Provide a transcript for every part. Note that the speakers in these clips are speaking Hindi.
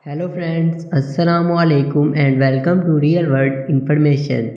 Hello friends, Assalamu alaikum and welcome to Real World Information.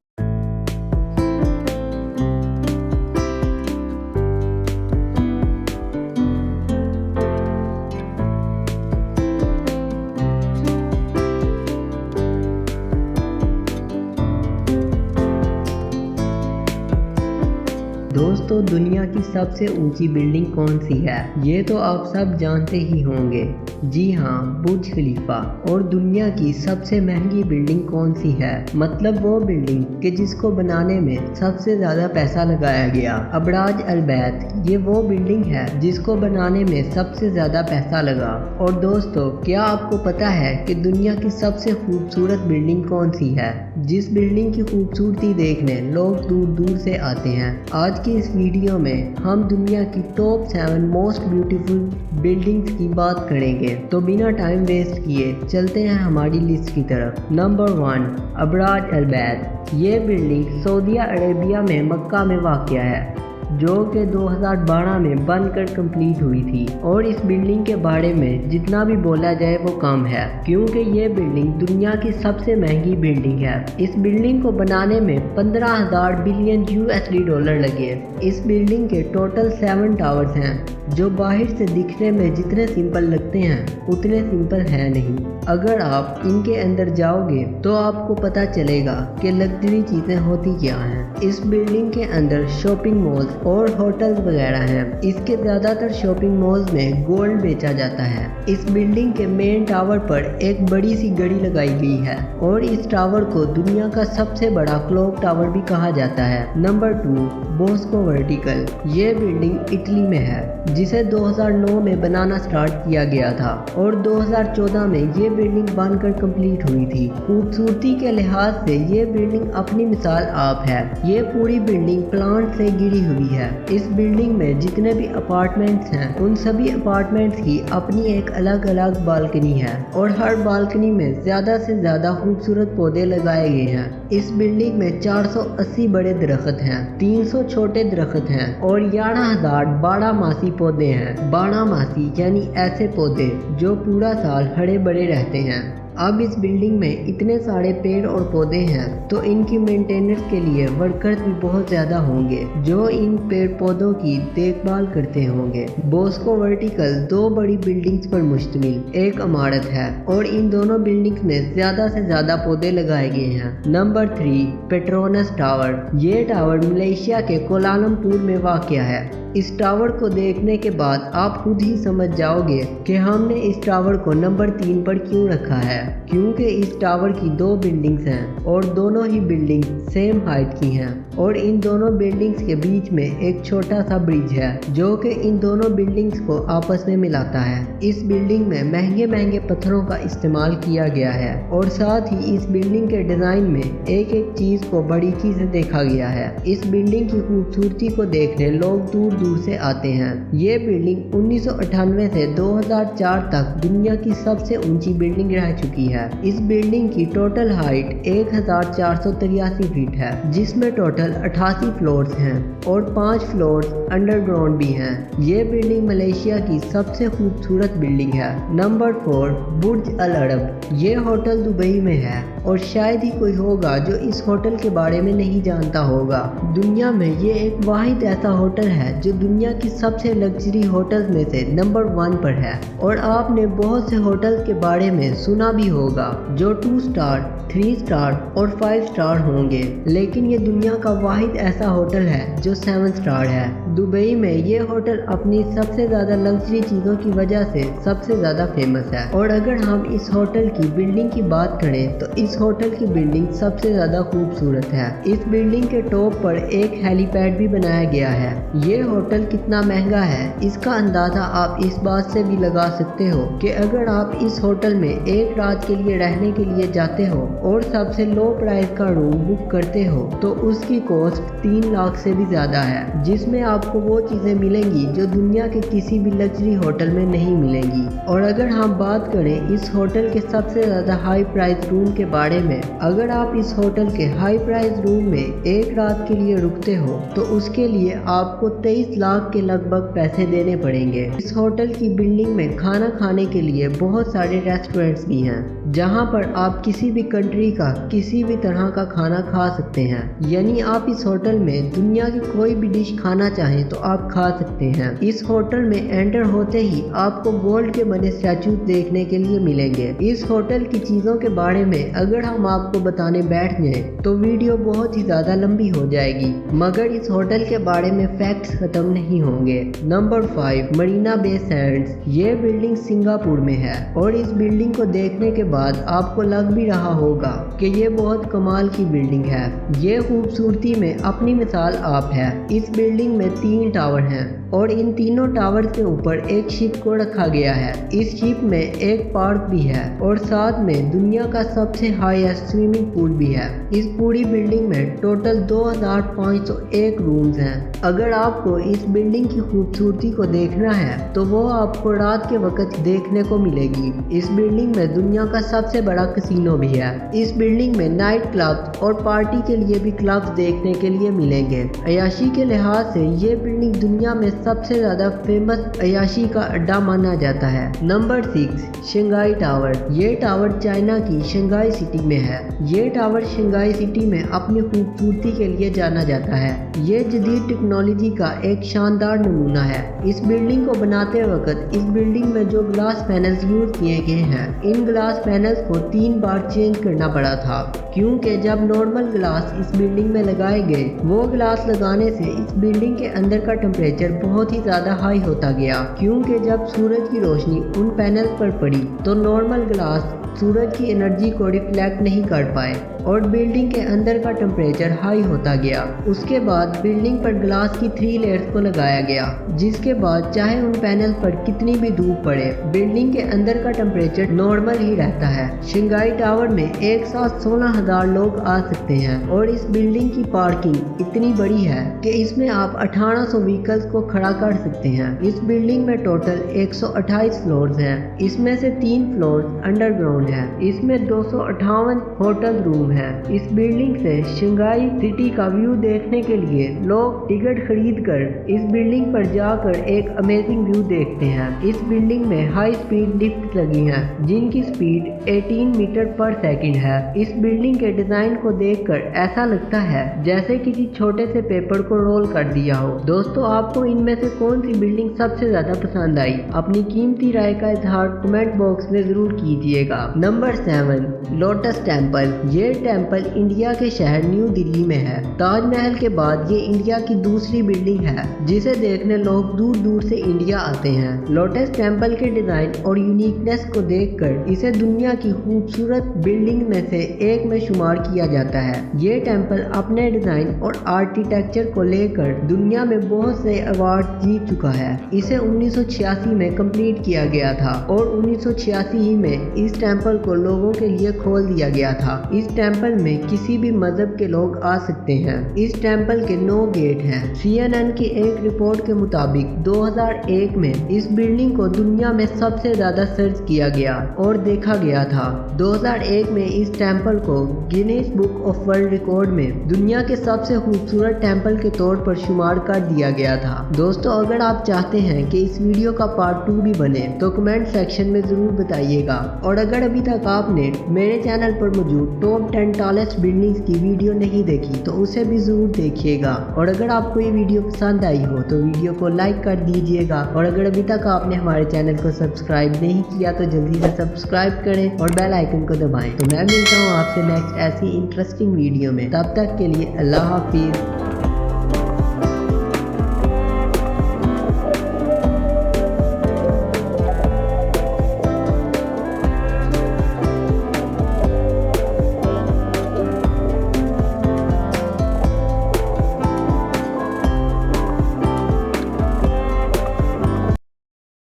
दोस्तों, दुनिया की सबसे ऊंची बिल्डिंग कौन सी है? ये तो आप सब जानते ही होंगे। जी हाँ, बुर्ज खलीफा। और दुनिया की सबसे महंगी बिल्डिंग कौन सी है? मतलब वो बिल्डिंग कि जिसको बनाने में सबसे ज़्यादा पैसा लगाया गया। अबराज अल बैत, ये वो बिल्डिंग है जिसको बनाने में सबसे ज़्यादा पैसा लगा। और दोस्तों, क्या आपको पता है कि दुनिया की सबसे खूबसूरत बिल्डिंग कौन सी है, जिस बिल्डिंग की खूबसूरती देखने लोग दूर दूर से आते हैं? आज की इस वीडियो में हम दुनिया की टॉप 7 मोस्ट ब्यूटीफुल बिल्डिंग्स की बात करेंगे। तो बिना टाइम वेस्ट किए चलते हैं हमारी लिस्ट की तरफ। नंबर 1, अबराज अल बैत। ये बिल्डिंग सऊदी अरेबिया में मक्का में वाक़या है, जो कि 2012 में बनकर कंप्लीट हुई थी। और इस बिल्डिंग के बारे में जितना भी बोला जाए वो कम है, क्योंकि ये बिल्डिंग दुनिया की सबसे महंगी बिल्डिंग है। इस बिल्डिंग को बनाने में 15,000 बिलियन USD डॉलर लगे। इस बिल्डिंग के टोटल 7 टावर्स हैं, जो बाहर से दिखने में जितने सिंपल लगते हैं उतने सिंपल है नहीं। अगर आप इनके अंदर जाओगे तो आपको पता चलेगा कि लग्जरी चीज़ें होती क्या हैं। इस बिल्डिंग के अंदर शॉपिंग मॉल्स और होटल्स वगैरह हैं। इसके ज़्यादातर शॉपिंग मॉल्स में गोल्ड बेचा जाता है। इस बिल्डिंग के मेन टावर पर एक बड़ी सी घड़ी लगाई गई है और इस टावर को दुनिया का सबसे बड़ा क्लॉक टावर भी कहा जाता है। Number 2, Bosco vertical. ये बिल्डिंग इटली में है, जिसे 2009 में बनाना स्टार्ट किया गया था और 2014 में ये बिल्डिंग बनकर कंप्लीट हुई थी। खूबसूरती के लिहाज से ये बिल्डिंग अपनी मिसाल आप है। ये पूरी बिल्डिंग प्लांट से घिरी हुई है। इस बिल्डिंग में जितने भी अपार्टमेंट्स हैं, उन सभी अपार्टमेंट्स की अपनी एक अलग अलग बालकनी है और हर बालकनी में ज़्यादा से ज़्यादा खूबसूरत पौधे लगाए गए हैं। इस बिल्डिंग में 480 बड़े दरख्त हैं, 300 छोटे दरख्त हैं और 11,000 बारहमासी पौधे हैं। बारहमासी यानी ऐसे पौधे जो पूरा साल हरे भरे रहते हैं। अब इस बिल्डिंग में इतने सारे पेड़ और पौधे हैं तो इनकी मेंटेनेंस के लिए वर्कर्स भी बहुत ज़्यादा होंगे जो इन पेड़ पौधों की देखभाल करते होंगे। बॉस्को वर्टिकल 2 बड़ी बिल्डिंग्स पर मुश्तमिल एक इमारत है और इन दोनों बिल्डिंग्स में ज़्यादा से ज़्यादा पौधे लगाए गए हैं। Number 3, Petronas tower. ये टावर मलेशिया के कोलालमपुर में वाक़या है। इस टावर को देखने के बाद आप खुद ही समझ जाओगे कि हमने इस टावर को नंबर 3 पर क्यों रखा है, क्योंकि इस टावर की 2 बिल्डिंग्स हैं और दोनों ही बिल्डिंग सेम हाइट की हैं और इन दोनों बिल्डिंग्स के बीच में एक छोटा सा ब्रिज है जो कि इन दोनों बिल्डिंग्स को आपस में मिलाता है। इस बिल्डिंग में महंगे महंगे पत्थरों का इस्तेमाल किया गया है और साथ ही इस बिल्डिंग के डिज़ाइन में एक एक चीज़ को बारीकी से देखा गया है। इस बिल्डिंग की खूबसूरती को देखने लोग दूर दूर से आते हैं। ये बिल्डिंग 1998 से 2004 तक दुनिया की सबसे ऊंची बिल्डिंग रह चुकी है। इस बिल्डिंग की टोटल हाइट 1483 फीट है, जिसमें टोटल 88 फ्लोर्स हैं और 5 फ्लोर्स अंडरग्राउंड भी हैं। ये बिल्डिंग मलेशिया की सबसे खूबसूरत बिल्डिंग है। नंबर 4, बुर्ज अल अरब। ये होटल दुबई में है और शायद ही कोई होगा जो इस होटल के बारे में नहीं जानता होगा। दुनिया में ये एक वाहिद ऐसा होटल है जो दुनिया की सबसे लग्जरी होटल्स में से नंबर 1 पर है। और आपने बहुत से होटल्स के बारे में सुना भी होगा जो 2 स्टार, 3 स्टार और 5 स्टार होंगे, लेकिन ये दुनिया का वाहिद ऐसा होटल है जो 7 स्टार है। दुबई में ये होटल अपनी सबसे ज़्यादा लग्जरी चीज़ों की वजह से सबसे ज़्यादा फेमस है। और अगर हम इस होटल की बिल्डिंग की बात करें तो इस होटल की बिल्डिंग सबसे ज़्यादा खूबसूरत है। इस बिल्डिंग के टॉप पर एक हेलीपैड भी बनाया गया है। ये होटल कितना महंगा है इसका अंदाज़ा आप इस बात से भी लगा सकते हो कि अगर आप इस होटल में एक रात के लिए रहने के लिए जाते हो और सबसे लो प्राइस का रूम बुक करते हो तो उसकी कॉस्ट 3 लाख से भी ज़्यादा है, जिसमें आपको वो चीज़ें मिलेंगी जो दुनिया के किसी भी लग्जरी होटल में नहीं मिलेंगी। और अगर हम बात करें इस होटल के सबसे ज़्यादा हाई प्राइस रूम के बारे में, अगर आप इस होटल के हाई प्राइस रूम में एक रात के लिए रुकते हो तो उसके लिए आपको 23 लाख के लगभग पैसे देने पड़ेंगे। इस होटल की बिल्डिंग में खाना खाने के लिए बहुत सारे रेस्टोरेंट्स भी हैं, जहां पर आप किसी भी कंट्री का किसी भी तरह का खाना खा सकते हैं। यानी आप इस होटल में दुनिया की कोई भी डिश खाना चाहें तो आप खा सकते हैं। इस होटल में एंटर होते ही आपको गोल्ड के बने स्टैचू देखने के लिए मिलेंगे। इस होटल की चीज़ों के बारे में अगर हम आपको बताने बैठ जाएं तो वीडियो बहुत ही ज़्यादा लंबी हो जाएगी, मगर इस होटल के बारे में फैक्ट्स खत्म नहीं होंगे। Number 5, Marina Bay Sands. ये बिल्डिंग सिंगापुर में है और इस बिल्डिंग को देखने के बाद आपको लग भी रहा होगा कि ये बहुत कमाल की बिल्डिंग है। ये खूबसूरती में अपनी मिसाल आप है। इस बिल्डिंग में 3 टावर हैं और इन तीनों टावर के ऊपर एक शिप को रखा गया है। इस शिप में एक पार्क भी है और साथ में दुनिया का सबसे हाईएस्ट स्विमिंग पूल भी है। इस पूरी बिल्डिंग में टोटल 2501 रूम्स हैं। अगर आपको इस बिल्डिंग की खूबसूरती को देखना है तो वो आपको रात के वक्त देखने को मिलेगी। इस बिल्डिंग में दुनिया का सबसे बड़ा कैसीनो भी है। इस बिल्डिंग में नाइट क्लब और पार्टी के लिए भी क्लब्स देखने के लिए मिलेंगे। अयाशी के लिहाज से ये बिल्डिंग दुनिया में सबसे ज्यादा फेमस अयाशी का अड्डा माना जाता है। Number 6, Shanghai tower. ये टावर चाइना की शंघाई सिटी में है। ये टावर शंघाई सिटी में अपनी खूबसूरती के लिए जाना जाता है। ये जदीद टेक्नोलॉजी का एक शानदार नमूना है। इस बिल्डिंग को बनाते वक्त इस बिल्डिंग में जो ग्लास पैनल्स यूज किए गए हैं, इन ग्लास पैनल्स को 3 बार चेंज करना पड़ा था, क्योंकि जब नॉर्मल ग्लास इस बिल्डिंग में लगाए गए, वो ग्लास लगाने से इस बिल्डिंग के अंदर का टेम्परेचर बहुत ही ज़्यादा हाई होता गया, क्योंकि जब सूरज की रोशनी उन पैनल पर पड़ी तो नॉर्मल ग्लास सूरज की एनर्जी को रिफ्लेक्ट नहीं कर पाए और बिल्डिंग के अंदर का टेम्परेचर हाई होता गया। उसके बाद बिल्डिंग पर ग्लास की 3 लेयर्स को लगाया गया, जिसके बाद चाहे उन पैनल पर कितनी भी धूप पड़े, बिल्डिंग के अंदर का टेम्परेचर नॉर्मल ही रहता है। शंघाई टावर में एक साथ 16,000 लोग आ सकते हैं और इस बिल्डिंग की पार्किंग इतनी बड़ी है कि इसमें आप 1800 व्हीकल्स को खड़ा कर सकते हैं। इस बिल्डिंग में टोटल 128 फ्लोर्स हैं। इसमें से 3 फ्लोर्स अंडरग्राउंड है। इसमें 258 होटल रूम है। इस बिल्डिंग से शंघाई सिटी का व्यू देखने के लिए लोग टिकट खरीदकर इस बिल्डिंग पर जाकर एक अमेजिंग व्यू देखते हैं। इस बिल्डिंग में हाई स्पीड लिफ्ट लगी हैं, जिनकी स्पीड 18 मीटर पर सेकंड है। इस बिल्डिंग के डिजाइन को देखकर ऐसा लगता है जैसे किसी छोटे से पेपर को रोल कर दिया हो। दोस्तों, आपको इनमें से कौन सी बिल्डिंग सबसे ज्यादा पसंद आई? अपनी कीमती राय का इजहार कमेंट बॉक्स में जरूर कीजिएगा। Number 7, lotus temple. ये टेम्पल इंडिया के शहर न्यू दिल्ली में है। ताजमहल के बाद ये इंडिया की दूसरी बिल्डिंग है जिसे देखने लोग दूर दूर से इंडिया आते हैं। लोटस टेम्पल के डिजाइन और यूनिकनेस को देखकर इसे दुनिया की खूबसूरत बिल्डिंग में से एक में शुमार किया जाता है। ये टेम्पल अपने डिजाइन और आर्किटेक्चर को लेकर दुनिया में बहुत से अवार्ड जीत चुका है। इसे 1986 में कंप्लीट किया गया था और 1986 ही में इस टेम्पल को लोगों के लिए खोल दिया गया था। इस टेम्पल में किसी भी मजहब के लोग आ सकते हैं। इस टेम्पल के 9 गेट हैं। CNN की एक रिपोर्ट के मुताबिक 2001 में इस बिल्डिंग को दुनिया में सबसे ज्यादा सर्च किया गया और देखा गया था। 2001 में इस टेम्पल को Guinness book of world record में दुनिया के सबसे खूबसूरत टेम्पल के तौर पर शुमार कर दिया गया था। दोस्तों, अगर आप चाहते हैं कि इस वीडियो का पार्ट 2 भी बने तो कमेंट सेक्शन में जरूर बताइएगा। और अगर अभी तक आपने मेरे चैनल पर मौजूद टॉप 10 टॉलेस्ट बिल्डिंग्स की वीडियो नहीं देखी तो उसे भी जरूर देखिएगा। और अगर आपको ये वीडियो पसंद आई हो तो वीडियो को लाइक कर दीजिएगा। और अगर अभी तक आपने हमारे चैनल को सब्सक्राइब नहीं किया तो जल्दी से सब्सक्राइब करें और बेल आइकन को दबाएं। तो मैं मिलता हूँ आपसे नेक्स्ट ऐसी इंटरेस्टिंग वीडियो में। तब तक के लिए अल्लाह हाफिज।